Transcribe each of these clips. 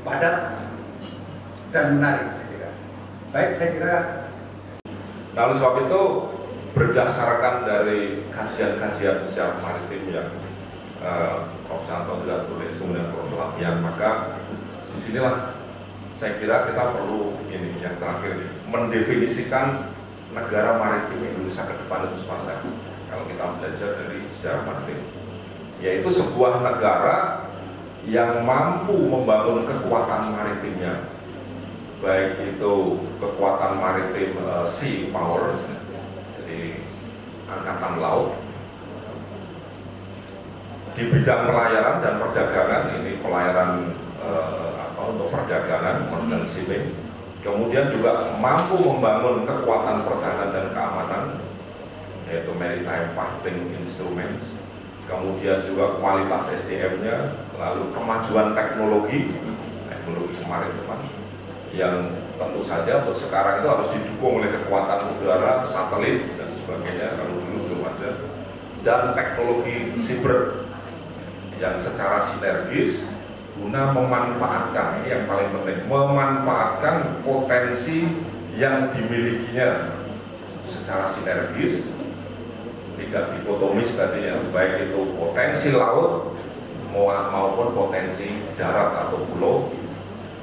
padat dan menarik saya kira. Baik, saya kira. Nah, oleh sebab itu berdasarkan dari kajian-kajian sejarah maritim yang Prof. Santo sudah tulis, kemudian Prof. Lapian, maka disinilah saya kira kita perlu ini yang terakhir mendefinisikan negara maritim Indonesia ke depan itu seperti apa. Kalau kita belajar dari sejarah maritim, yaitu sebuah negara yang mampu membangun kekuatan maritimnya, baik itu kekuatan maritim sea power, jadi angkatan laut, di bidang pelayaran dan perdagangan, ini pelayaran untuk perdagangan, merchant shipping, kemudian juga mampu membangun kekuatan pertahanan dan keamanan, yaitu maritime fighting instruments, kemudian juga kualitas SDM-nya, lalu kemajuan teknologi kemaritiman yang tentu saja untuk sekarang itu harus didukung oleh kekuatan udara, satelit dan sebagainya, kalau dulu belum ada, dan teknologi siber yang secara sinergis guna memanfaatkan, ini yang paling penting, memanfaatkan potensi yang dimilikinya secara sinergis, tidak dikotomis tadi ya, baik itu potensi laut maupun potensi darat atau pulau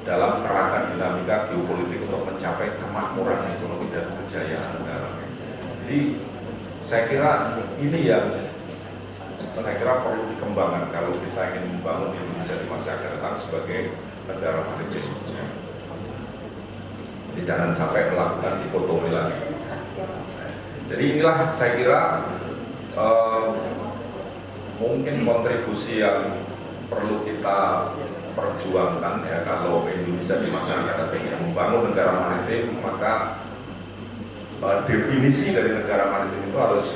dalam kerangka dinamika geopolitik untuk mencapai kemakmuran ekonomi dan kejayaan negara. Jadi saya kira ini yang saya kira perlu dikembangkan kalau kita ingin membangun Indonesia di masa akan datang sebagai negara maritim. Jadi jangan sampai melakukan dikotomi lagi. Jadi inilah saya kira mungkin kontribusi yang perlu kita perjuangkan ya, kalau Indonesia di masa akan datang ingin membangun negara maritim, maka definisi dari negara maritim itu harus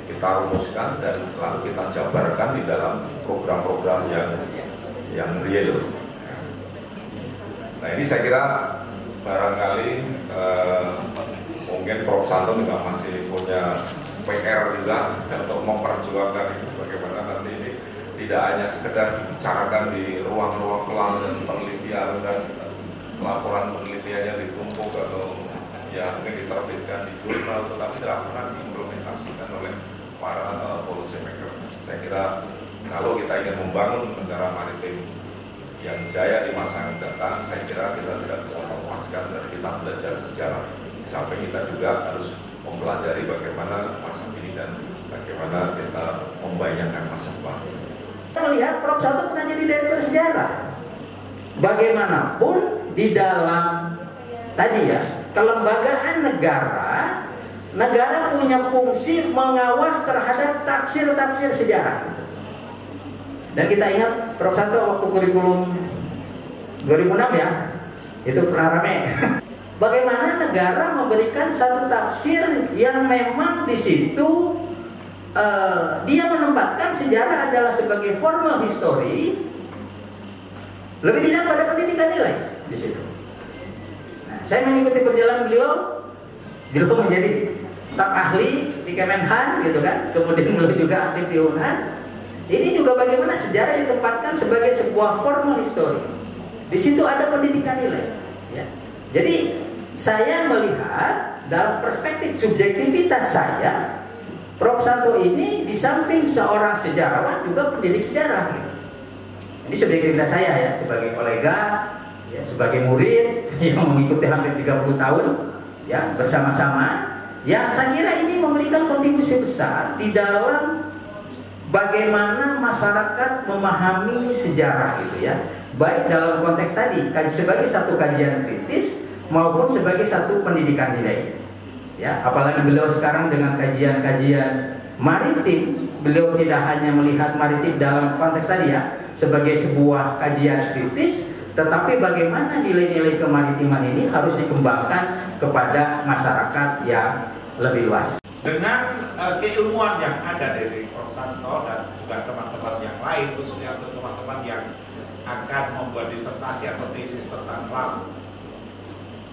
kita rumuskan dan lalu kita jabarkan di dalam program-program yang real. Nah, ini saya kira barangkali mungkin Prof. Santo juga masih punya PR juga untuk memperjuangkan itu, bagaimana nanti ini tidak hanya sekedar dibicarakan di ruang-ruang kelas dan penelitian dan laporan penelitiannya ditumpuk atau ya mungkin diterbitkan di jurnal, tetapi tidak pernah diimplementasikan oleh para policy maker. Saya kira kalau kita ingin membangun negara maritim yang jaya di masa yang datang, saya kira kita tidak bisa memuaskan dan kita belajar sejarah. Sampai kita juga harus mempelajari bagaimana masa kini dan bagaimana kita membayangkan masa depan. Kita melihat Prof. Santo pernah jadi direktur sejarah. Bagaimanapun di dalam tadi ya, kelembagaan negara, negara punya fungsi mengawas terhadap tafsir-tafsir sejarah. Dan kita ingat Prof. Santo waktu kurikulum 2006 ya, itu pernah rame. Bagaimana negara memberikan satu tafsir yang memang di situ dia menempatkan sejarah adalah sebagai formal history, lebih tidak pada pendidikan nilai di situ. Nah, saya mengikuti perjalanan beliau menjadi staf ahli di Kemenhan, gitu kan. Kemudian beliau juga aktif di UNHAN. Ini juga bagaimana sejarah ditempatkan sebagai sebuah formal history. Di situ ada pendidikan nilai. Ya. Jadi saya melihat dalam perspektif subjektivitas saya, Prof. Santo ini di samping seorang sejarawan juga pendidik sejarah. Gitu. Ini subjektivitas saya ya, sebagai kolega, ya, sebagai murid yang mengikuti hampir 30 tahun, ya bersama-sama. Yang saya kira ini memberikan kontribusi besar di dalam bagaimana masyarakat memahami sejarah, gitu ya. Baik dalam konteks tadi sebagai satu kajian kritis maupun sebagai satu pendidikan nilai. Ya, apalagi beliau sekarang dengan kajian-kajian maritim, beliau tidak hanya melihat maritim dalam konteks tadi ya sebagai sebuah kajian kritis, tetapi bagaimana nilai-nilai kemaritiman ini harus dikembangkan kepada masyarakat yang lebih luas. Dengan keilmuan yang ada dari Prof. Santo dan juga teman-teman yang lain, khususnya untuk teman-teman yang akan membuat disertasi atau tesis tentang laut.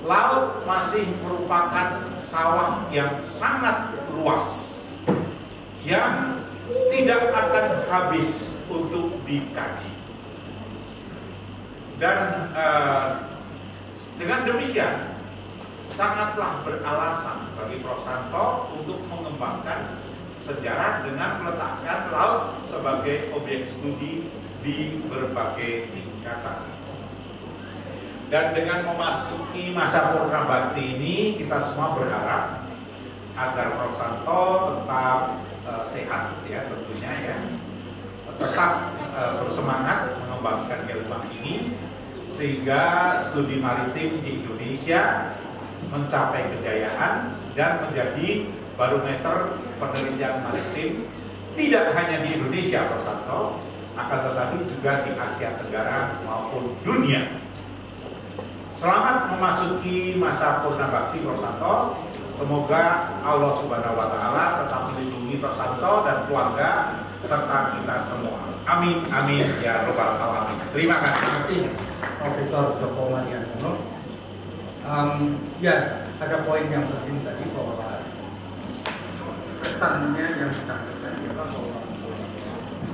Laut masih merupakan sawah yang sangat luas, yang tidak akan habis untuk dikaji. Dan dengan demikian sangatlah beralasan bagi Prof. Santo untuk mengembangkan sejarah dengan meletakkan laut sebagai objek studi di berbagai tingkatan. Dan dengan memasuki masa purna bakti ini, kita semua berharap agar Prof. Santo tetap sehat, ya tentunya ya, tetap bersemangat mengembangkan ilmu ini sehingga studi maritim di Indonesia mencapai kejayaan dan menjadi barometer penelitian maritim tidak hanya di Indonesia, Prof. Santo, akan tetapi juga di Asia Tenggara maupun dunia. Selamat memasuki masa purna bakti, Prof. Santo. Semoga Allah Subhanahu wa Ta'ala tetap melindungi Prof. Santo dan keluarga serta kita semua. Amin, amin ya robbal alamin. Terima kasih. Profesor Joko Mariano. Ya, ada poin yang penting tadi bahwa kesannya yang disampaikan bahwa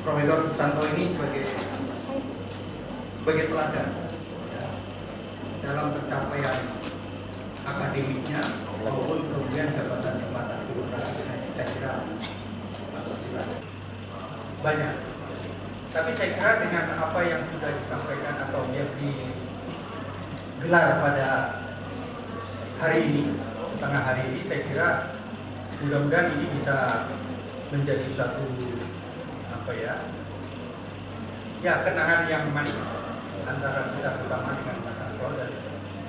Profesor Susanto ini sebagai teladan ya, dalam pencapaian akademiknya maupun kemudian jabatan-jabatan birokrasi, saya kira banyak. Tapi saya kira dengan apa yang sudah disampaikan atau yang digelar pada hari ini, setengah hari ini, saya kira mudah-mudahan ini bisa menjadi satu kenangan yang manis antara kita bersama dengan Mas Santo, dan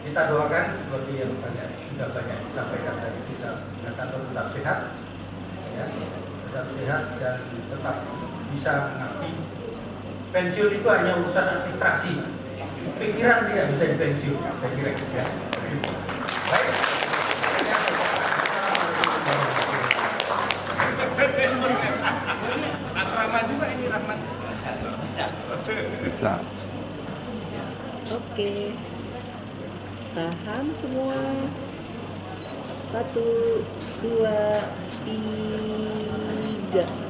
kita doakan seperti yang sudah banyak disampaikan dari kita, Mas Santo tetap sehat, ya, tetap sehat dan tetap bisa mengabdi. Pensiun itu hanya urusan administrasi, pikiran tidak bisa dipensiun, saya kira ya. Baik. Asrama juga ini Rahmat. Bisa. Oke. Tahan semua. 1, 2, 3.